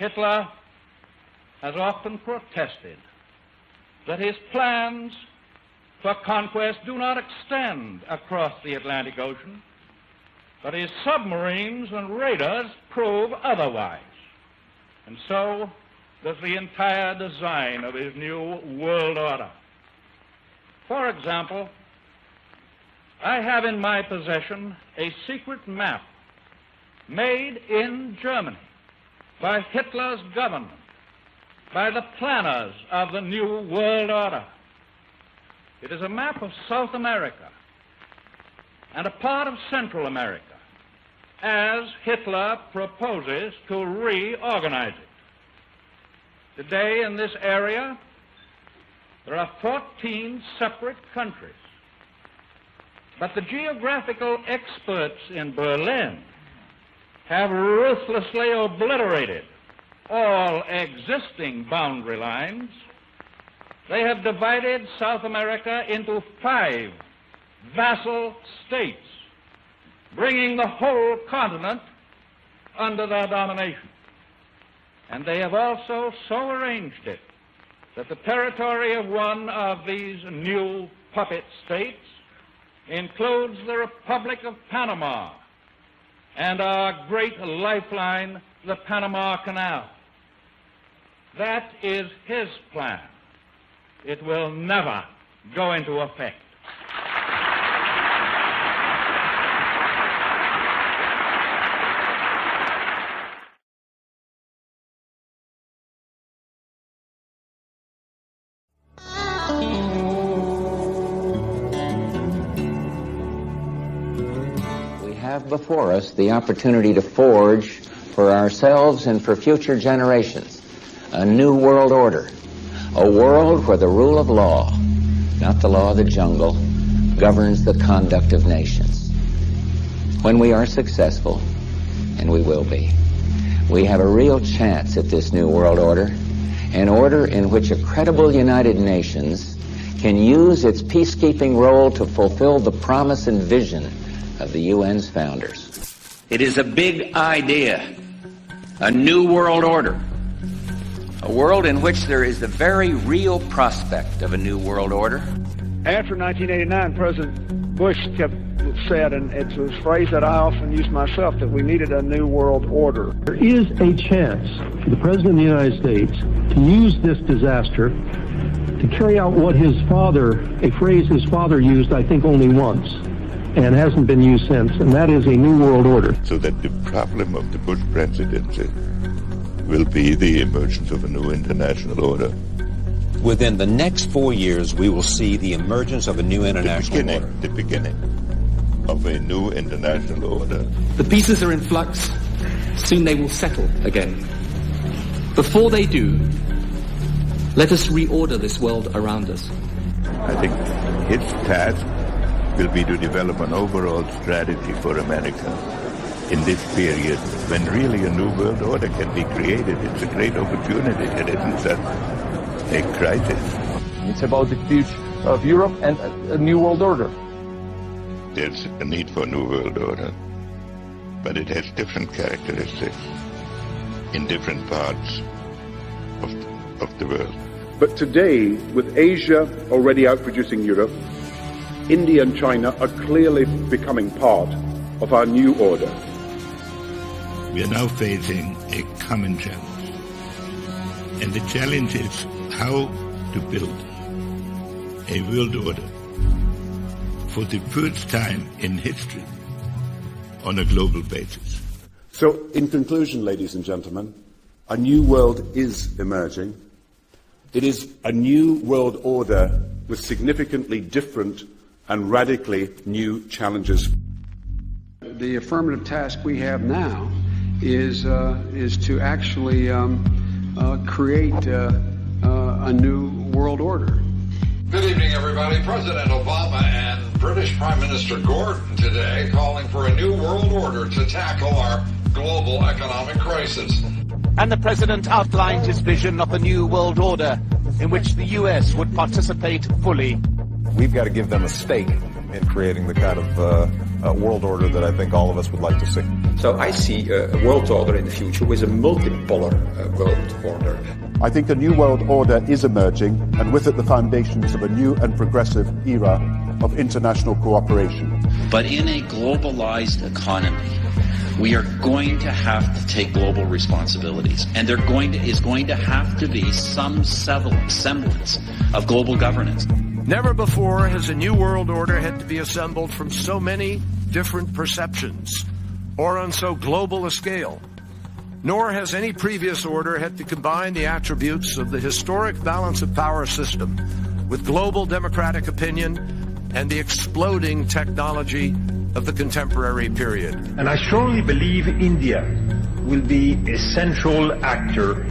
Hitler has often protested that his plans for conquest do not extend across the Atlantic Ocean, but his submarines and raiders prove otherwise. And so does the entire design of his new world order. For example, I have in my possession a secret map made in Germany by Hitler's government, by the planners of the new world order. It is a map of South America and a part of Central America, as Hitler proposes to reorganize it. Today in this area, there are 14 separate countries. But the geographical experts in Berlin have ruthlessly obliterated all existing boundary lines. They have divided South America into 5 vassal states, bringing the whole continent under their domination. And they have also so arranged it that the territory of one of these new puppet states includes the Republic of Panama and our great lifeline, the Panama Canal. That is his plan. It will never go into effect. We have before us the opportunity to forge for ourselves and for future generations a new world order, a world where the rule of law, not the law of the jungle, governs the conduct of nations. When we are successful, and we will be, we have a real chance at this new world order, an order in which a credible United Nations can use its peacekeeping role to fulfill the promise and vision of the UN's founders. It is a big idea, a new world order, a world in which there is the very real prospect of a new world order. After 1989, President Bush said, and it's a phrase that I often use myself, that we needed a new world order. There is a chance for the President of the United States to use this disaster to carry out what his father, a phrase his father used, I think, only once, and hasn't been used since, and that is a new world order. So that the problem of the Bush presidency will be the emergence of a new international order. Within the next 4 years, we will see the emergence of a new international order. The beginning of a new international order. The pieces are in flux. Soon they will settle again. Before they do, let us reorder this world around us. I think its task will be to develop an overall strategy for America in this period when really a new world order can be created. It's a great opportunity. It isn't just a crisis. It's about the future of Europe and a new world order. There's a need for a new world order, but it has different characteristics in different parts of the world. But today, with Asia already outproducing Europe, India and China are clearly becoming part of our new order. We are now facing a common challenge. And the challenge is how to build a world order for the first time in history on a global basis. So, in conclusion, ladies and gentlemen, a new world is emerging. It is a new world order with significantly different and radically new challenges. The affirmative task we have now is to actually create a new world order. Good evening, everybody. President Obama and British Prime Minister Gordon today calling for a new world order to tackle our global economic crisis. And the president outlined his vision of a new world order in which the U.S. would participate fully. We've got to give them a stake in creating the kind of world order that I think all of us would like to see. So I see a world order in the future with a multipolar world order. I think a new world order is emerging, and with it the foundations of a new and progressive era of international cooperation. But in a globalized economy, we are going to have to take global responsibilities, and there is going to have to be some semblance of global governance. Never before has a new world order had to be assembled from so many different perceptions or on so global a scale. Nor has any previous order had to combine the attributes of the historic balance of power system with global democratic opinion and the exploding technology of the contemporary period. And I strongly believe India will be a central actor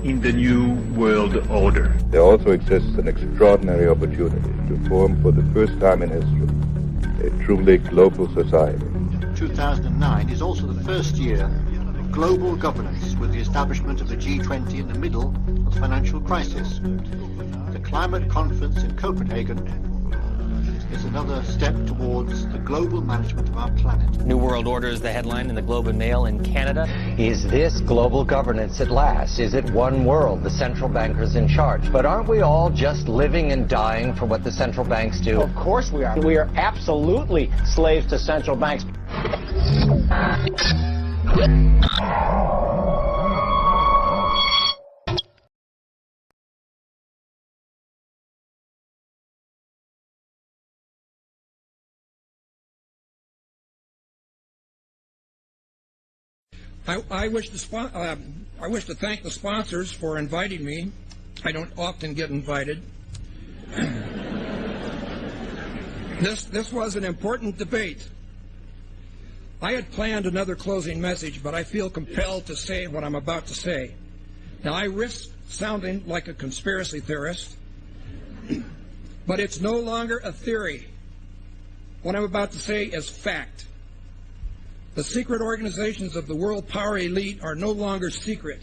in the new world order. There also exists an extraordinary opportunity to form for the first time in history a truly global society. 2009 is also the first year of global governance, with the establishment of the G20 in the middle of the financial crisis. The climate conference in Copenhagen is another step towards the global management of our planet. New World Order is the headline in the Globe and Mail in Canada. Is this global governance at last? Is it one world, the central bankers in charge? But aren't we all just living and dying for what the central banks do? Of course we are. We are absolutely slaves to central banks. I wish to thank the sponsors for inviting me. I don't often get invited. This was an important debate. I had planned another closing message, but I feel compelled to say what I'm about to say. Now, I risk sounding like a conspiracy theorist, but it's no longer a theory. What I'm about to say is fact. The secret organizations of the world power elite are no longer secret.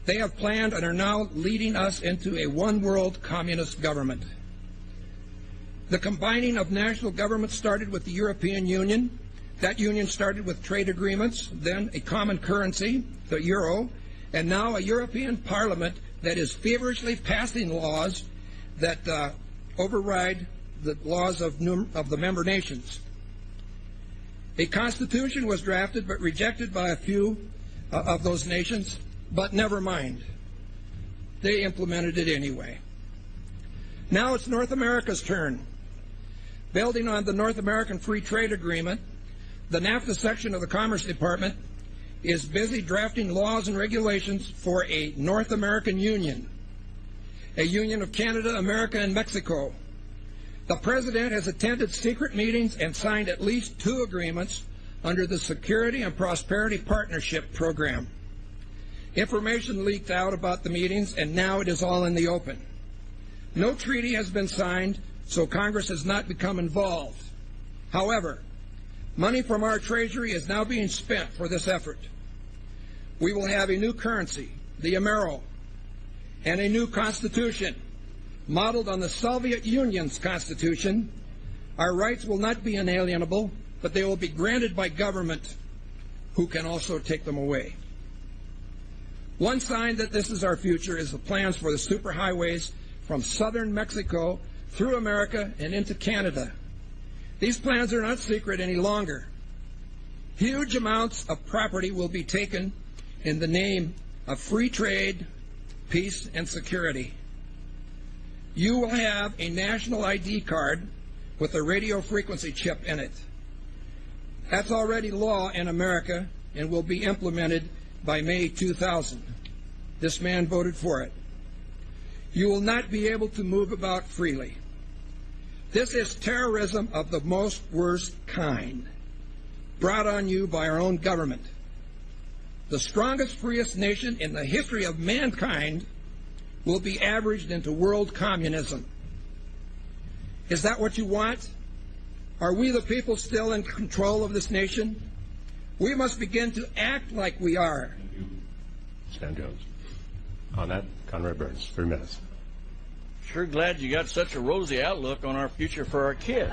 They have planned and are now leading us into a one-world communist government. The combining of national governments started with the European Union. That union started with trade agreements, then a common currency, the euro, and now a European Parliament that is feverishly passing laws that override the laws of the member nations. A constitution was drafted but rejected by a few of those nations, but never mind. They implemented it anyway. Now it's North America's turn. Building on the North American Free Trade Agreement, the NAFTA section of the Commerce Department is busy drafting laws and regulations for a North American Union, a union of Canada, America, and Mexico. The President has attended secret meetings and signed at least 2 agreements under the Security and Prosperity Partnership Program. Information leaked out about the meetings, and now it is all in the open. No treaty has been signed, so Congress has not become involved. However, money from our Treasury is now being spent for this effort. We will have a new currency, the Amero, and a new Constitution. Modeled on the Soviet Union's Constitution, our rights will not be inalienable, but they will be granted by government, who can also take them away. One sign that this is our future is the plans for the superhighways from southern Mexico through America and into Canada. These plans are not secret any longer. Huge amounts of property will be taken in the name of free trade, peace, and security. You will have a national ID card with a radio frequency chip in it. That's already law in America and will be implemented by May 2000. This man voted for it. You will not be able to move about freely. This is terrorism of the most worst kind, brought on you by our own government. The strongest, freest nation in the history of mankind will be averaged into world communism. Is that what you want? Are we the people still in control of this nation? We must begin to act like we are. Thank you. Stan Jones. On that, Conrad Burns, 3 minutes. Sure glad you got such a rosy outlook on our future for our kids.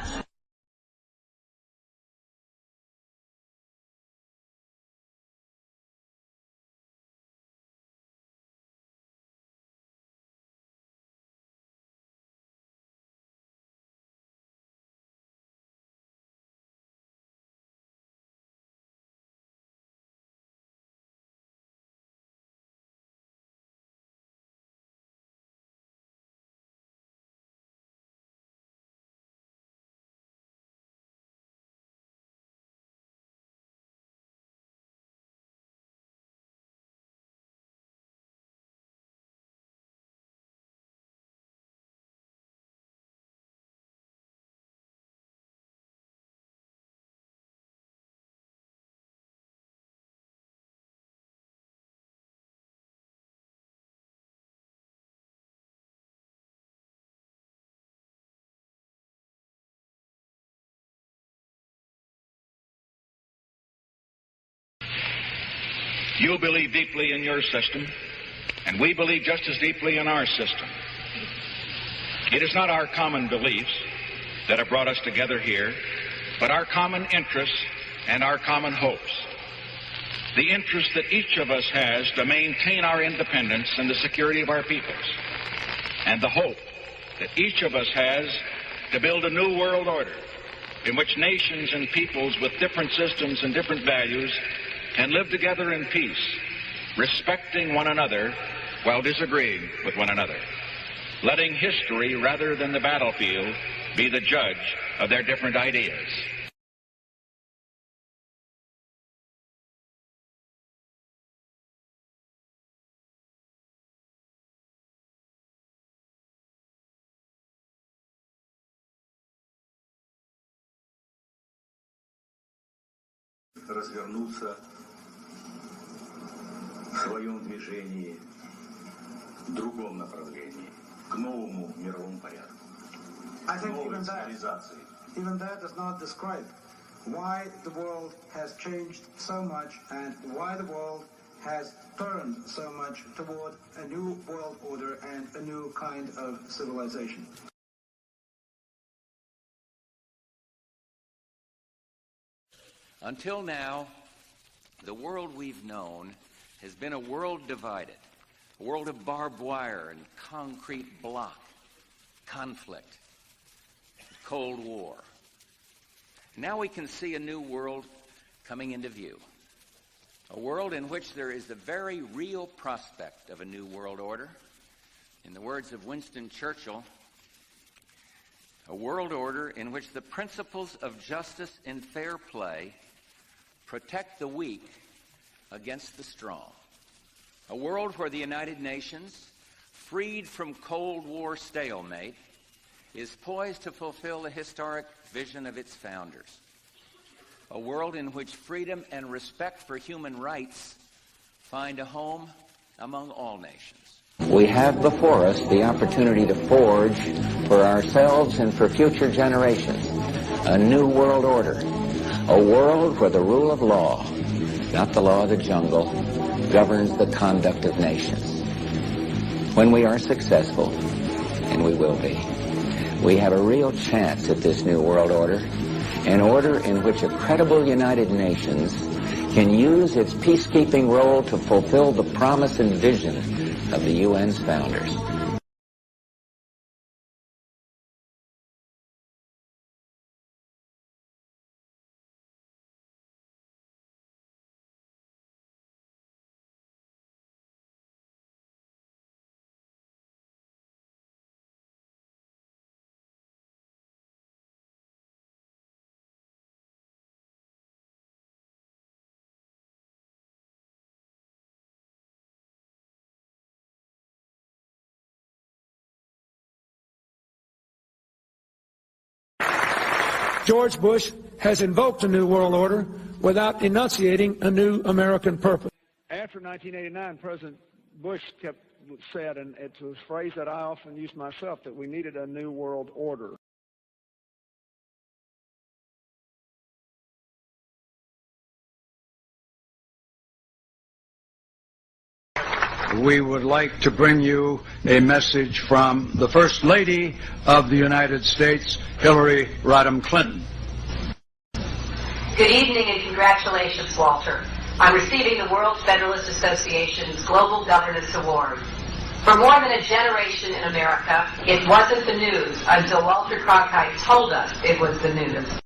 You believe deeply in your system, and we believe just as deeply in our system. It is not our common beliefs that have brought us together here, but our common interests and our common hopes. The interest that each of us has to maintain our independence and the security of our peoples, and the hope that each of us has to build a new world order in which nations and peoples with different systems and different values can live together in peace, respecting one another while disagreeing with one another, letting history rather than the battlefield be the judge of their different ideas. Развернуться в своем движении в другом направлении, к новому мировому порядку, к новой цивилизации. Even that does not describe why the world has changed so much and why the world has turned so much toward a new world order and a new kind of civilization. Until now, the world we've known has been a world divided, a world of barbed wire and concrete block, conflict, Cold War. Now we can see a new world coming into view, a world in which there is the very real prospect of a new world order. In the words of Winston Churchill, a world order in which the principles of justice and fair play protect the weak against the strong. A world where the United Nations, freed from Cold War stalemate, is poised to fulfill the historic vision of its founders. A world in which freedom and respect for human rights find a home among all nations. We have before us the opportunity to forge for ourselves and for future generations a new world order, a world where the rule of law, not the law of the jungle, governs the conduct of nations. When we are successful, and we will be, we have a real chance at this new world order, an order in which a credible United Nations can use its peacekeeping role to fulfill the promise and vision of the UN's founders. George Bush has invoked a new world order without enunciating a new American purpose. After 1989, President Bush said, and it's a phrase that I often use myself, that we needed a new world order. We would like to bring you a message from the First Lady of the United States, Hillary Rodham Clinton. Good evening and congratulations, Walter. I'm receiving the World Federalist Association's Global Governance Award. For more than a generation in America, it wasn't the news until Walter Cronkite told us it was the news.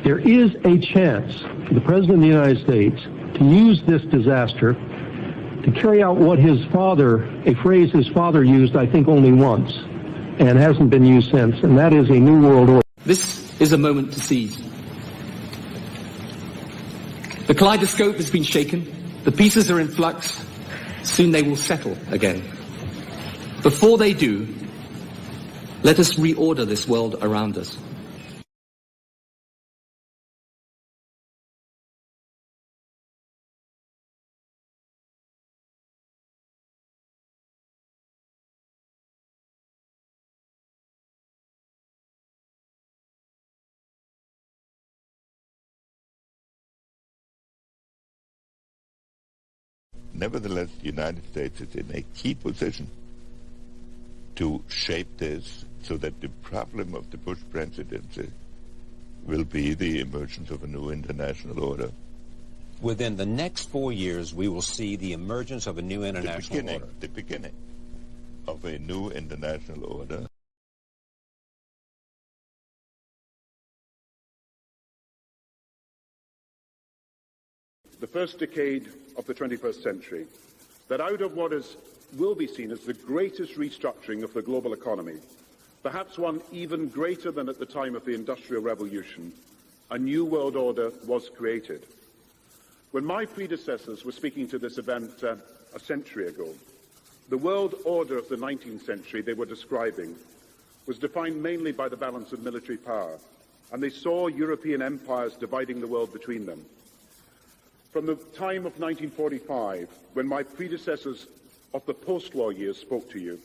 There is a chance for the President of the United States to use this disaster to carry out what his father, a phrase his father used, I think, only once, and hasn't been used since, and that is a new world order. This is a moment to seize. The kaleidoscope has been shaken. The pieces are in flux. Soon they will settle again. Before they do, let us reorder this world around us. Nevertheless, the United States is in a key position to shape this so that the problem of the Bush presidency will be the emergence of a new international order. Within the next 4 years, we will see the emergence of a new international order. The beginning of a new international order. The first decade of the 21st century, that out of what will be seen as the greatest restructuring of the global economy, perhaps one even greater than at the time of the Industrial Revolution, a new world order was created. When my predecessors were speaking to this event a century ago, the world order of the 19th century they were describing was defined mainly by the balance of military power, and they saw European empires dividing the world between them. From the time of 1945, when my predecessors of the post-war years spoke to you,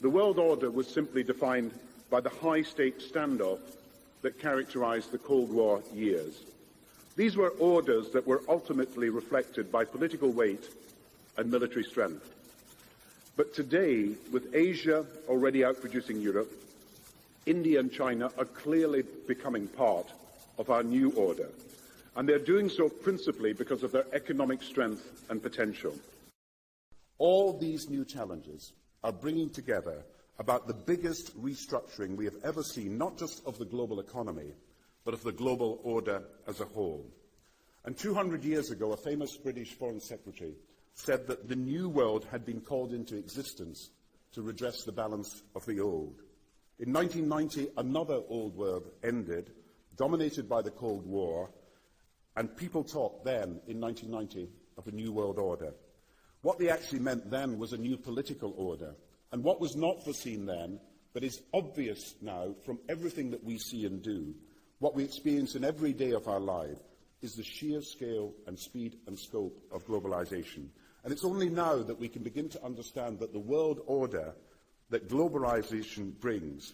the world order was simply defined by the high-stakes standoff that characterized the Cold War years. These were orders that were ultimately reflected by political weight and military strength. But today, with Asia already outproducing Europe, India and China are clearly becoming part of our new order, and they're doing so principally because of their economic strength and potential. All these new challenges are bringing together about the biggest restructuring we have ever seen, not just of the global economy, but of the global order as a whole. And 200 years ago, a famous British Foreign Secretary said that the new world had been called into existence to redress the balance of the old. In 1990, another old world ended, dominated by the Cold War, and people talked then, in 1990, of a new world order. What they actually meant then was a new political order. And what was not foreseen then, but is obvious now from everything that we see and do, what we experience in every day of our life, is the sheer scale and speed and scope of globalization. And it's only now that we can begin to understand that the world order that globalization brings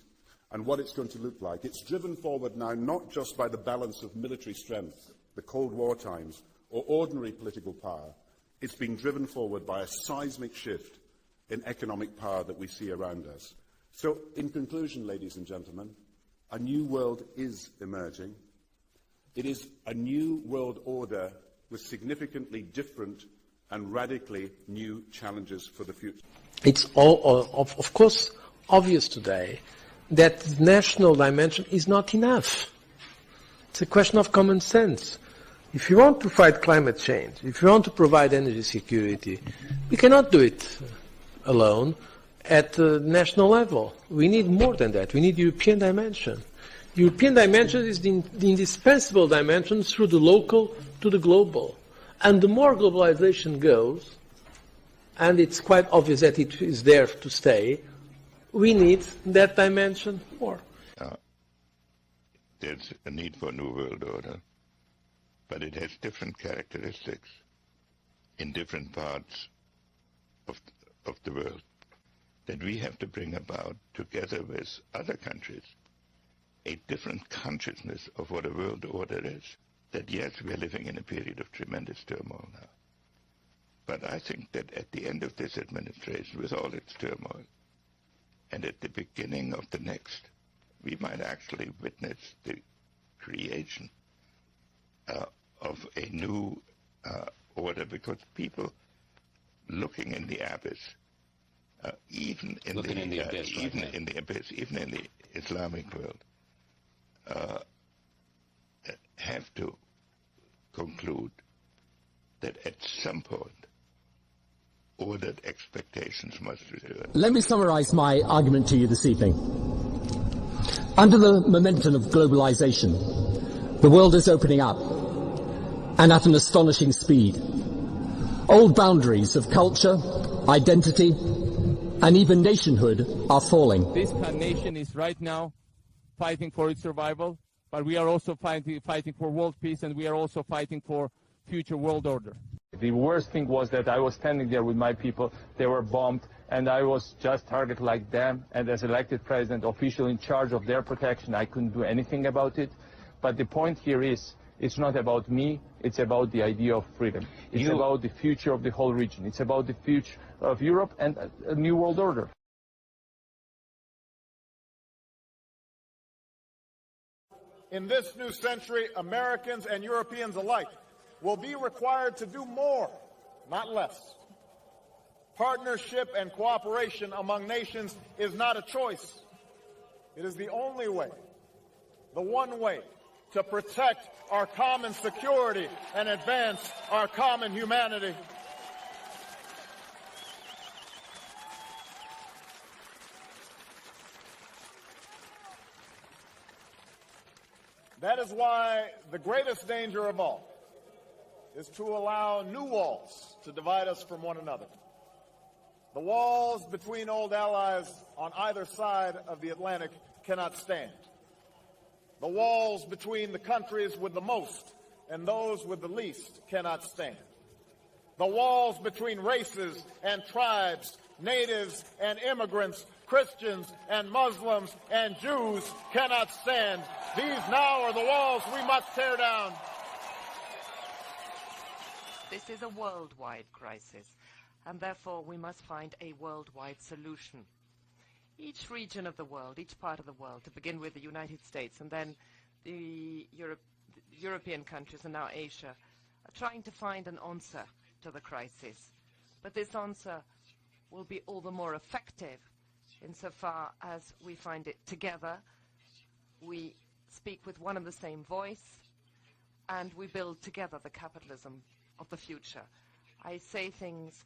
and what it's going to look like, it's driven forward now not just by the balance of military strength, the Cold War times, or ordinary political power. It's being driven forward by a seismic shift in economic power that we see around us. So, in conclusion, ladies and gentlemen, a new world is emerging. It is a new world order with significantly different and radically new challenges for the future. It's of course obvious today that the national dimension is not enough. It's a question of common sense. If you want to fight climate change, if you want to provide energy security, we cannot do it alone at the national level. We need more than that. We need European dimension. The European dimension is the indispensable dimension through the local to the global. And the more globalization goes, and it's quite obvious that it is there to stay, we need that dimension more. There's a need for a new world order, but it has different characteristics in different parts of the world that we have to bring about together with other countries a different consciousness of what a world order is. That yes, we are living in a period of tremendous turmoil now. But I think that at the end of this administration, with all its turmoil, and at the beginning of the next, we might actually witness the creation of a new order, because people looking in the abyss, even in the Islamic world, have to conclude that at some point ordered expectations must return. Let me summarize my argument to you this evening. Under the momentum of globalization, the world is opening up, and at an astonishing speed. Old boundaries of culture, identity, and even nationhood are falling. This nation is right now fighting for its survival, but we are also fighting for world peace, and we are also fighting for future world order. The worst thing was that I was standing there with my people, they were bombed, and I was just targeted like them, and as elected president, official in charge of their protection, I couldn't do anything about it. But the point here is It's not about me, it's about the idea of freedom. It's about the future of the whole region. It's about the future of Europe and a new world order. In this new century, Americans and Europeans alike will be required to do more, not less. Partnership and cooperation among nations is not a choice. It is the only way, the one way, to protect our common security and advance our common humanity. That is why the greatest danger of all is to allow new walls to divide us from one another. The walls between old allies on either side of the Atlantic cannot stand. The walls between the countries with the most and those with the least cannot stand. The walls between races and tribes, natives and immigrants, Christians and Muslims and Jews cannot stand. These now are the walls we must tear down. This is a worldwide crisis, and therefore we must find a worldwide solution. Each region of the world, each part of the world, to begin with the United States and then the European countries and now Asia, are trying to find an answer to the crisis. But this answer will be all the more effective insofar as we find it together, we speak with one and the same voice, and we build together the capitalism of the future. I say things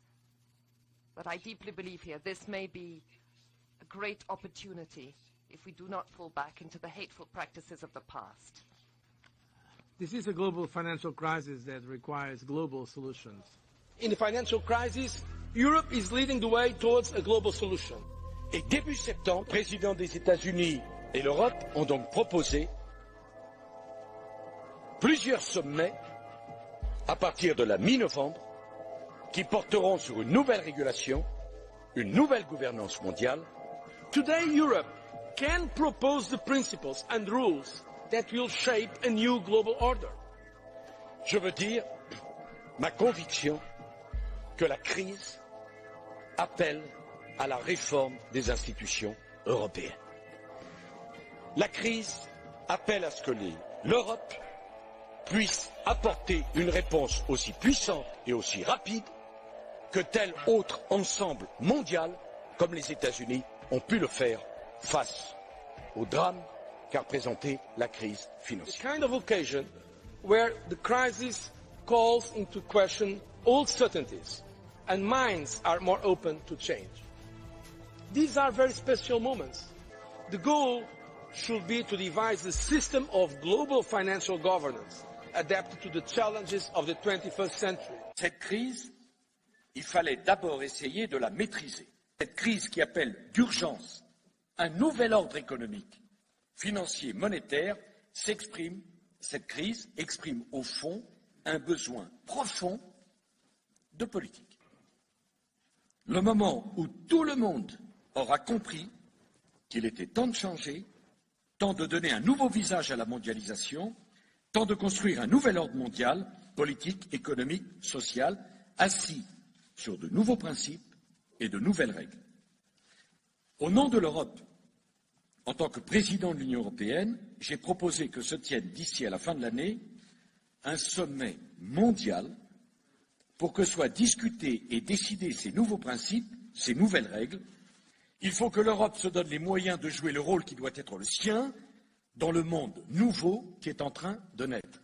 that I deeply believe here. This may be a great opportunity if we do not fall back into the hateful practices of the past. This is a global financial crisis that requires global solutions. In the financial crisis, Europe is leading the way towards a global solution. Et début septembre, le président des États-Unis et l'Europe ont donc proposé plusieurs sommets à partir de la mi-novembre qui porteront sur une nouvelle régulation, une nouvelle gouvernance mondiale. Today, Europe can propose the principles and rules that will shape a new global order. Je veux dire ma conviction que la crise appelle à la réforme des institutions européennes. La crise appelle à ce que l'Europe puisse apporter une réponse aussi puissante et aussi rapide que tel autre ensemble mondial, comme les États-Unis ont pu le faire face au drame qu'a représenté la crise financière. A kind of occasion where the crisis calls into question old certainties and minds are more open to change. These are very special moments. The goal should be to devise a system of global financial governance adapted to the challenges of the 21st century. Cette crise, il fallait d'abord essayer de la maîtriser. Cette crise qui appelle d'urgence un nouvel ordre économique, financier, monétaire, cette crise exprime au fond un besoin profond de politique. Le moment où tout le monde aura compris qu'il était temps de changer, temps de donner un nouveau visage à la mondialisation, temps de construire un nouvel ordre mondial, politique, économique, social, assis sur de nouveaux principes et de nouvelles règles. Au nom de l'Europe, en tant que président de l'Union européenne, j'ai proposé que se tienne d'ici à la fin de l'année un sommet mondial pour que soient discutés et décidés ces nouveaux principes, ces nouvelles règles. Il faut que l'Europe se donne les moyens de jouer le rôle qui doit être le sien dans le monde nouveau qui est en train de naître.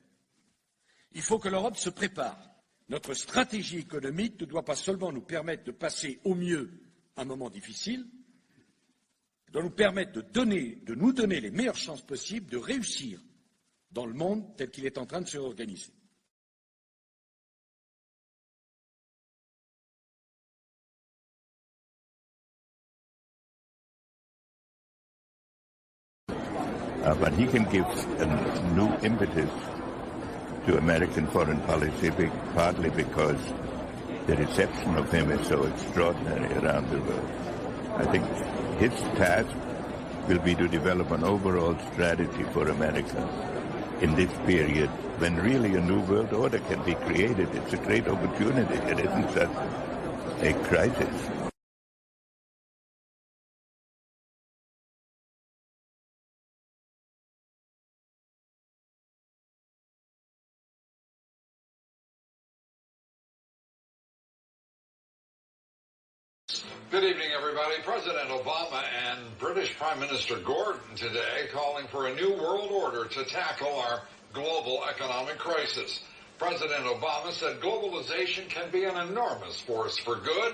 Il faut que l'Europe se prépare. Notre stratégie économique ne doit pas seulement nous permettre de passer au mieux un moment difficile, elle doit nous permettre de nous donner les meilleures chances possibles de réussir dans le monde tel qu'il est en train de se réorganiser. But he can give a new impetus to American foreign policy, partly because the reception of him is so extraordinary around the world. I think his task will be to develop an overall strategy for America in this period when really a new world order can be created. It's a great opportunity. It isn't just a crisis. Good evening, everybody. President Obama and British Prime Minister Gordon today calling for a new world order to tackle our global economic crisis. President Obama said globalization can be an enormous force for good.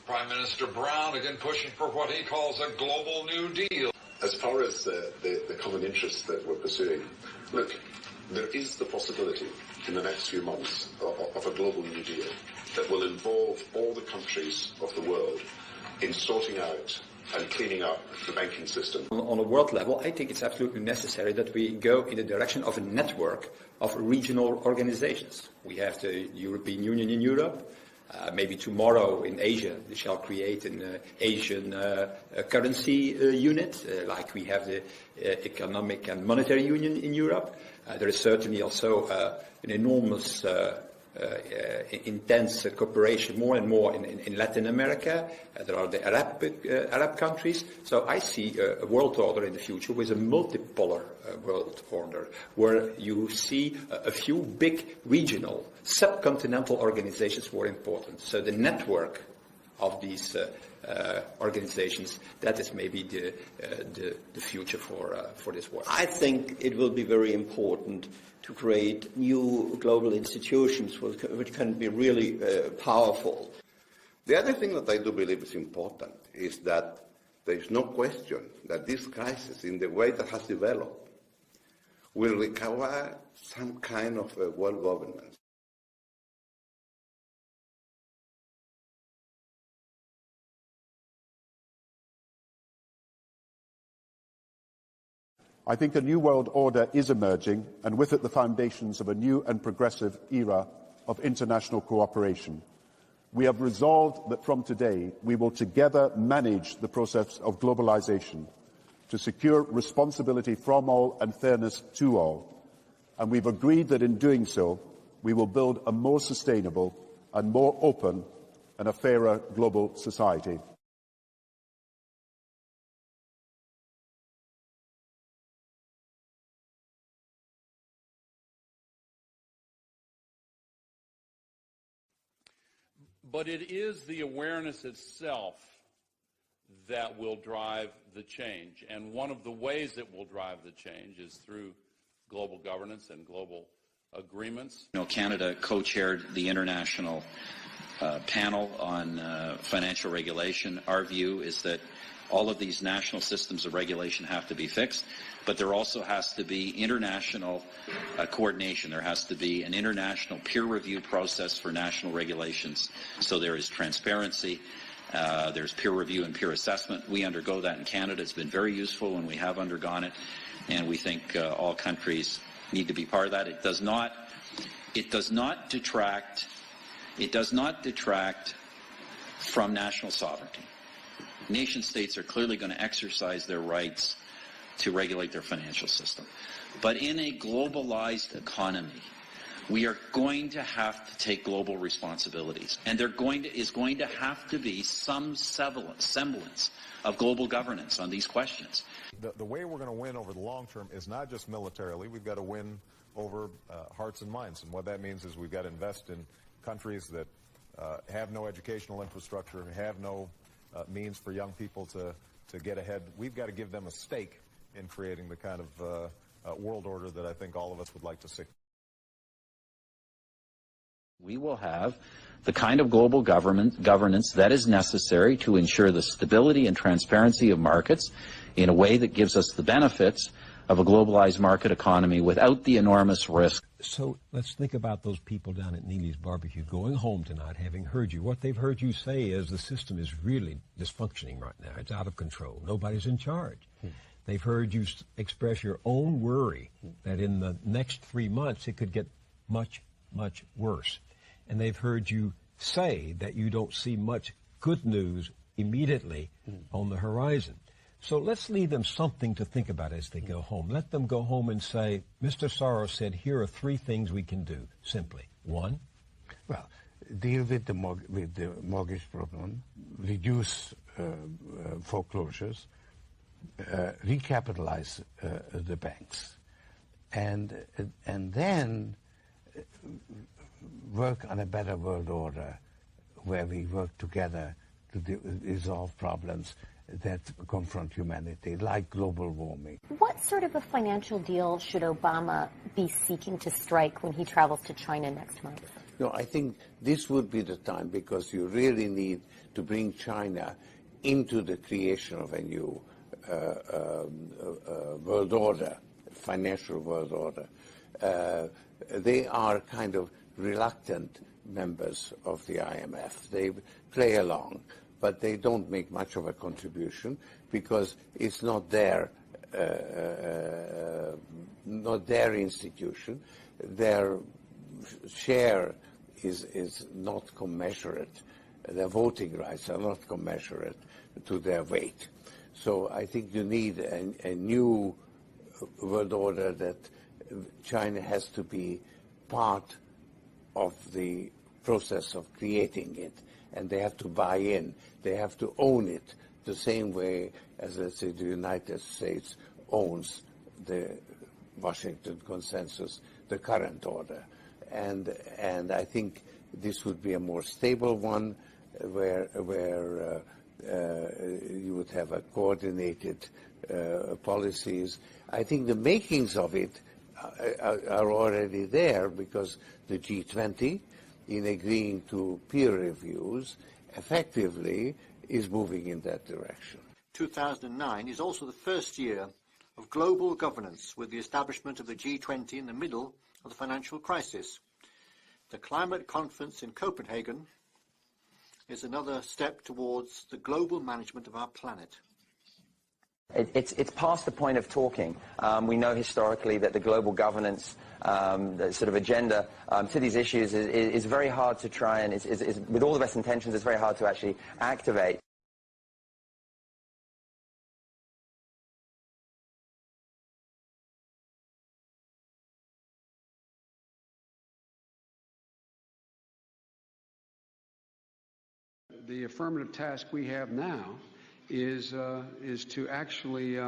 Prime Minister Brown again pushing for what he calls a global New Deal. As far as the common interests that we're pursuing, look, there is the possibility in the next few months of a global New Deal that will involve all the countries of the world in sorting out and cleaning up the banking system. On a world level, I think it's absolutely necessary that we go in the direction of a network of regional organizations. We have the European Union in Europe. Maybe tomorrow in Asia, they shall create an Asian currency unit, like we have the Economic and Monetary Union in Europe. There is certainly also an enormous intense cooperation more and more in Latin America. There are the Arab countries. So I see a world order in the future with a multipolar world order, where you see a few big regional subcontinental organizations were important. So the network of these organizations, that is maybe the future for this world. I think it will be very important to create new global institutions which can be really powerful. The other thing that I do believe is important is that there is no question that this crisis, in the way that has developed, will require some kind of world governance. I think a new world order is emerging, and with it the foundations of a new and progressive era of international cooperation. We have resolved that from today we will together manage the process of globalization to secure responsibility from all and fairness to all. And we've agreed that in doing so, we will build a more sustainable and more open and a fairer global society. But it is the awareness itself that will drive the change. And one of the ways it will drive the change is through global governance and global agreements. You know, Canada co-chaired the international panel on financial regulation. Our view is that all of these national systems of regulation have to be fixed, but there also has to be international coordination. There has to be an international peer review process for national regulations. So there is transparency, there's peer review and peer assessment. We undergo that in Canada. It's been very useful when we have undergone it, and we think all countries need to be part of that. It does not detract from national sovereignty. Nation states are clearly going to exercise their rights to regulate their financial system. But in a globalized economy, we are going to have to take global responsibilities. And there is going to have to be some semblance of global governance on these questions. The way we're going to win over the long term is not just militarily. We've got to win over hearts and minds. And what that means is we've got to invest in countries that have no educational infrastructure, have no means for young people to get ahead. We've got to give them a stake in creating the kind of world order that I think all of us would like to see. We will have the kind of global governance that is necessary to ensure the stability and transparency of markets in a way that gives us the benefits of a globalized market economy without the enormous risk. So let's think about those people down at Neely's Barbecue going home tonight having heard you. What they've heard you say is the system is really dysfunctioning right now. It's out of control. Nobody's in charge. They've heard you express your own worry that in the next 3 months it could get much, much worse. And they've heard you say that you don't see much good news immediately on the horizon. So let's leave them something to think about as they go home. Let them go home and say, Mr. Soros said, here are 3 things we can do, simply. 1? Well, deal with the mortgage problem, reduce foreclosures, recapitalize the banks, and then work on a better world order where we work together to resolve problems that confront humanity, like global warming. What sort of a financial deal should Obama be seeking to strike when he travels to China next month? No, I think this would be the time, because you really need to bring China into the creation of a new world order, financial world order. They are kind of reluctant members of the IMF. They play along, but they don't make much of a contribution because it's not their institution. Their share is not commensurate. Their voting rights are not commensurate to their weight. So I think you need a new world order that China has to be part of the process of creating it, and they have to buy in. They have to own it the same way as, let's say, the United States owns the Washington Consensus, the current order. And I think this would be a more stable one where you would have a coordinated policies. I think the makings of it are already there, because the G20, in agreeing to peer reviews, effectively is moving in that direction. 2009 is also the first year of global governance, with the establishment of the G20 in the middle of the financial crisis. The climate conference in Copenhagen is another step towards the global management of our planet. It's past the point of talking. We know historically that the global governance the sort of agenda to these issues is very hard to try and, with all the best intentions, it's very hard to actually activate. The affirmative task we have now is to actually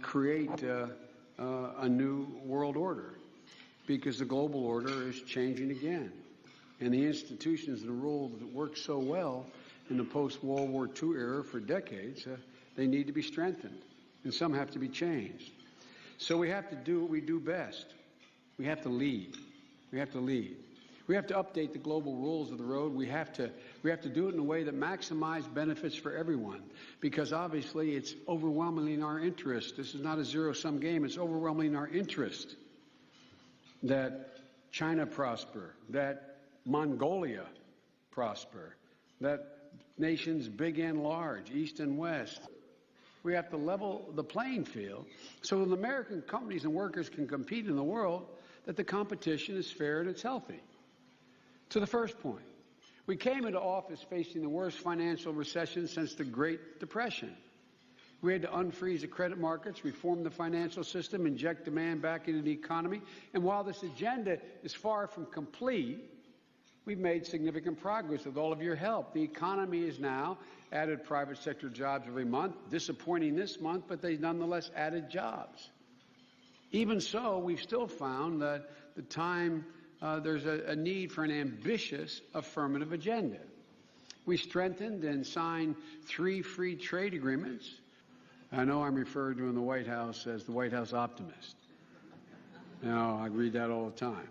create a new world order, because the global order is changing again. And the institutions and the rules that worked so well in the post-World War II era for decades, they need to be strengthened, and some have to be changed. So we have to do what we do best. We have to lead. We have to lead. We have to update the global rules of the road. We have to do it in a way that maximizes benefits for everyone, because obviously it's overwhelmingly in our interest. This is not a zero-sum game. It's overwhelmingly in our interest that China prosper, that Mongolia prosper, that nations big and large, east and west. We have to level the playing field so that American companies and workers can compete in the world, that the competition is fair and it's healthy. To the first point, we came into office facing the worst financial recession since the Great Depression. We had to unfreeze the credit markets, reform the financial system, inject demand back into the economy. And while this agenda is far from complete, we've made significant progress with all of your help. The economy has now added private sector jobs every month, disappointing this month, but they nonetheless added jobs. Even so, we've still found that there's a need for an ambitious affirmative agenda. We strengthened and signed 3 free trade agreements. I know I'm referred to in the White House as the White House optimist. You know, I read that all the time.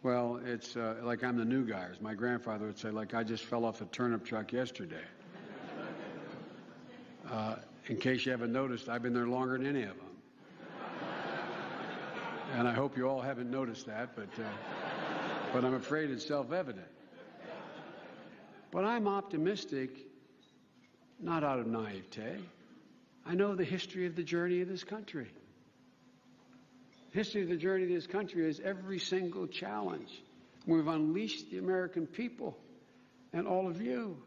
Well, it's like I'm the new guy, as my grandfather would say, like I just fell off a turnip truck yesterday. In case you haven't noticed, I've been there longer than any of them. And I hope you all haven't noticed that, but I'm afraid it's self-evident. But I'm optimistic, not out of naivete. I know the history of the journey of this country. The history of the journey of this country is every single challenge. We've unleashed the American people and all of you